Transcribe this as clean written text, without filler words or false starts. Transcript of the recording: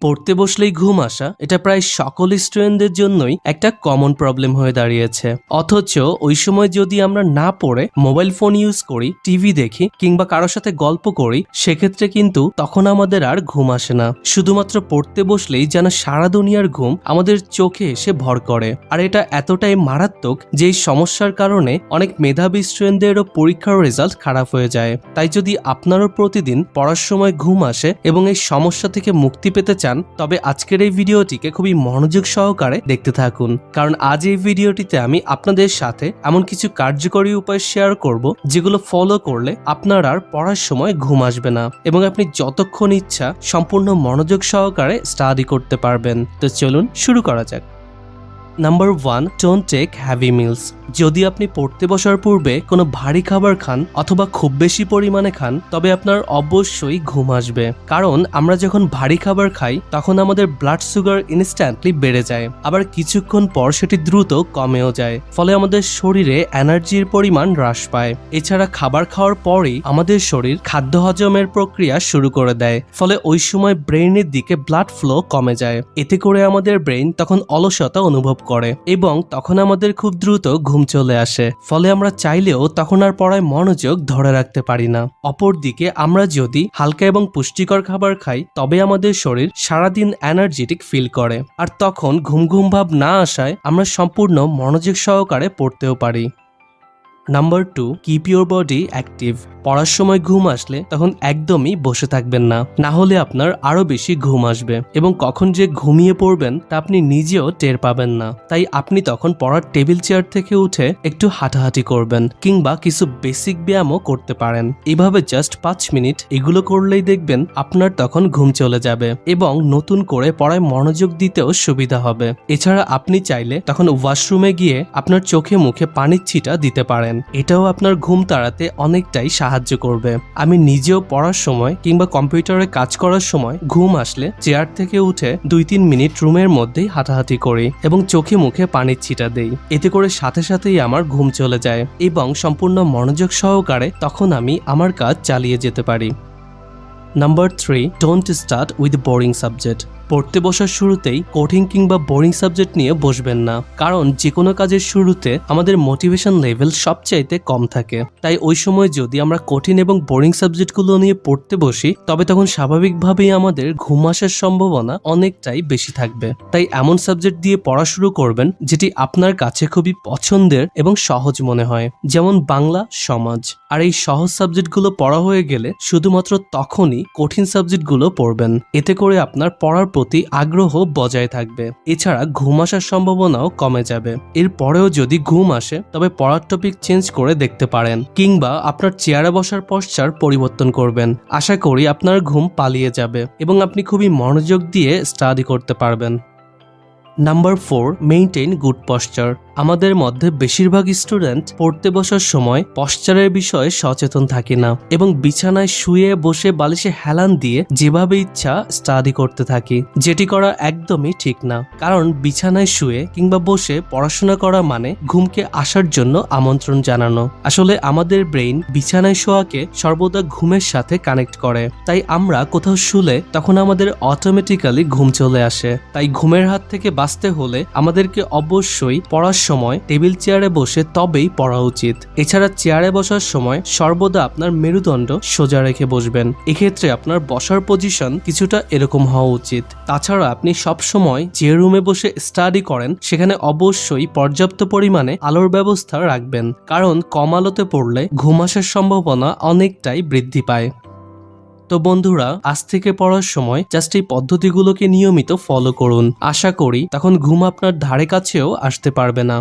পড়তে বসলেই ঘুম আসা এটা প্রায় সকল স্টুডেন্টদের জন্যই একটা কমন প্রবলেম হয়ে দাঁড়িয়েছে। অথচ ওই সময় যদি আমরা না পড়ে মোবাইল ফোন ইউজ করি, টিভি দেখি কিংবা কারোর সাথে গল্প করি, সেক্ষেত্রে কিন্তু তখন আমাদের আর ঘুম আসে না। শুধুমাত্র পড়তে বসলেই যেন সারা দুনিয়ার ঘুম আমাদের চোখে এসে ভর করে। আর এটা এতটাই মারাত্মক যে এই সমস্যার কারণে অনেক মেধাবী স্টুডেন্টদেরও পরীক্ষার রেজাল্ট খারাপ হয়ে যায়। তাই যদি আপনারও প্রতিদিন পড়ার সময় ঘুম আসে এবং এই সমস্যা থেকে মুক্তি পেতে চান, তবে আজকের এই ভিডিওটিকে খুবই মনোযোগ সহকারে দেখতে থাকুন, কারণ আজ এই ভিডিওটিতে আমি আপনাদের সাথে এমন কিছু কার্যকরী উপায় শেয়ার করব যেগুলো ফলো করলে আপনার আর পড়ার সময় ঘুম আসবে না এবং আপনি যতক্ষণ ইচ্ছা সম্পূর্ণ মনোযোগ সহকারে স্টাডি করতে পারবেন। তো চলুন শুরু করা যাক। Number 1, don't take heavy meals. যদি আপনি পড়তে বসার পূর্বে কোনো ভারী খাবার খান অথবা খুব বেশি পরিমাণে খান, তবে আপনার অবশ্যই ঘুম আসবে। কারণ আমরা যখন ভারী খাবার খাই তখন আমাদের ব্লাড সুগার ইনস্ট্যান্টলি বেড়ে যায়, আবার কিছুক্ষণ পর সেটি দ্রুত কমেও যায়, ফলে আমাদের শরীরে এনার্জির পরিমাণ হ্রাস পায়। এছাড়া খাবার খাওয়ার পরেই আমাদের শরীর খাদ্য হজমের প্রক্রিয়া শুরু করে দেয়, ফলে ওই সময় ব্রেইনের দিকে ব্লাড ফ্লো কমে যায়। এতে করে আমাদের ব্রেইন তখন অলসতা অনুভব করে এবং তখন আমাদের খুব দ্রুত ঘুম চলে আসে, ফলে আমরা চাইলেও তখন আর পড়ায় মনোযোগ ধরে রাখতে পারি না। অপরদিকে আমরা যদি হালকা এবং পুষ্টিকর খাবার খাই, তবে আমাদের শরীর সারাদিন এনার্জেটিক ফিল করে, আর তখন ঘুম ঘুম ভাব না আসায় আমরা সম্পূর্ণ মনোযোগ সহকারে পড়তেও পারি। Number 2, keep your body active. পড়ার সময় ঘুম আসলে তখন একদমই বসে থাকবেন না, না হলে আপনার আরো বেশি ঘুম আসবে এবং কখন যে ঘুমিয়ে পড়বেন তা আপনি নিজেও টের পাবেন না। তাই আপনি তখন পড়ার টেবিল চেয়ার থেকে উঠে একটু হাঁটাহাঁটি করবেন কিংবা কিছু বেসিক ব্যায়ামও করতে পারেন। এভাবে জাস্ট 5 মিনিট এগুলো করলেই দেখবেন আপনার তখন ঘুম চলে যাবে এবং নতুন করে পড়ায় মনোযোগ দিতেও সুবিধা হবে। এছাড়া আপনি চাইলে তখন ওয়াশরুমে গিয়ে আপনার চোখে মুখে পানির ছিটা দিতে পারেন, এটাও আপনার ঘুম তাড়াতে অনেকটাই সাহায্য করবে। আমি নিজেও পড়ার সময় কিংবা কম্পিউটারে কাজ করার সময় ঘুম আসলে চেয়ার থেকে উঠে 2-3 মিনিট রুমের মধ্যেই হাঁটাহাঁটি করি এবং চোখে মুখে পানির ছিটা দেই। এতে করে সাথে সাথেই আমার ঘুম চলে যায় এবং সম্পূর্ণ মনোযোগ সহকারে তখন আমি আমার কাজ চালিয়ে যেতে পারি। Number 3, don't start with boring subject. পড়তে বসার শুরুতেই কঠিন কিংবা বোরিং সাবজেক্ট নিয়ে বসবেন না, কারণ যে কোনো কাজের শুরুতে আমাদের মোটিভেশন লেভেল সবচাইতে কম থাকে। তাই ওই সময় যদি আমরা কঠিন এবং বোরিং সাবজেক্টগুলো নিয়ে পড়তে বসি, তবে তখন স্বাভাবিকভাবেই আমাদের ঘুম আসার সম্ভাবনা অনেকটাই বেশি থাকবে। তাই এমন সাবজেক্ট দিয়ে পড়া শুরু করবেন যেটি আপনার কাছে খুবই পছন্দের এবং সহজ মনে হয়, যেমন বাংলা, সমাজ। আর এই সহজ সাবজেক্টগুলো পড়া হয়ে গেলে শুধুমাত্র তখনই কঠিন সাবজেক্টগুলো পড়বেন। এতে করে আপনার পড়ার প্রতি আগ্রহ বজায় থাকবে। এছাড়া ঘুম আসার সম্ভাবনাও কমে যাবে। এরপরেও যদি ঘুম আসে, তবে পড়ার টপিক চেঞ্জ করে দেখতে পারেন কিংবা আপনার চেয়ারে বসার পশ্চার পরিবর্তন করবেন। আশা করি আপনার ঘুম পালিয়ে যাবে এবং আপনি খুবই মনোযোগ দিয়ে স্টাডি করতে পারবেন। Number 4, maintain good posture. আমাদের মধ্যে বেশিরভাগ স্টুডেন্ট পড়তে বসার সময় পশ্চারের বিষয়ে সচেতন থাকে না এবং বিছানায় শুয়ে বসে বালিশে হেলান দিয়ে যেভাবে ইচ্ছা স্টাডি করতে থাকি, যেটি করা একদমই ঠিক না। কারণ বিছানায় শুয়ে কিংবা বসে পড়াশোনা করা মানে ঘুমকে আসার জন্য আমন্ত্রণ জানানো। আসলে আমাদের ব্রেইন বিছানায় শোয়াকে সর্বদা ঘুমের সাথে কানেক্ট করে। তাই আমরা কোথাও শুলে তখন আমাদের অটোমেটিক্যালি ঘুম চলে আসে। তাই ঘুমের হাত থেকে বাঁচতে হলে আমাদেরকে অবশ্যই পড়ার সময় টেবিল চেয়ারে বসে তবেই পড়া উচিত। এছাড়া চেয়ারে বসার সময় সর্বদা আপনার মেরুদণ্ড সোজা রেখে বসবেন। এক্ষেত্রে আপনার বসার পজিশন কিছুটা এরকম হওয়া উচিত। তাছাড়া আপনি সব সময় যে রুমে বসে স্টাডি করেন সেখানে অবশ্যই পর্যাপ্ত পরিমাণে আলোর ব্যবস্থা রাখবেন, কারণ কম আলোতে পড়লে ঘুম আসার সম্ভাবনা অনেকটাই বৃদ্ধি পায়। তো বন্ধুরা, আজ থেকে পড়ার সময় জাস্ট এই পদ্ধতিগুলোকে নিয়মিত ফলো করুন। আশা করি তখন ঘুম আপনার ধারে কাছেও আসতে পারবে না।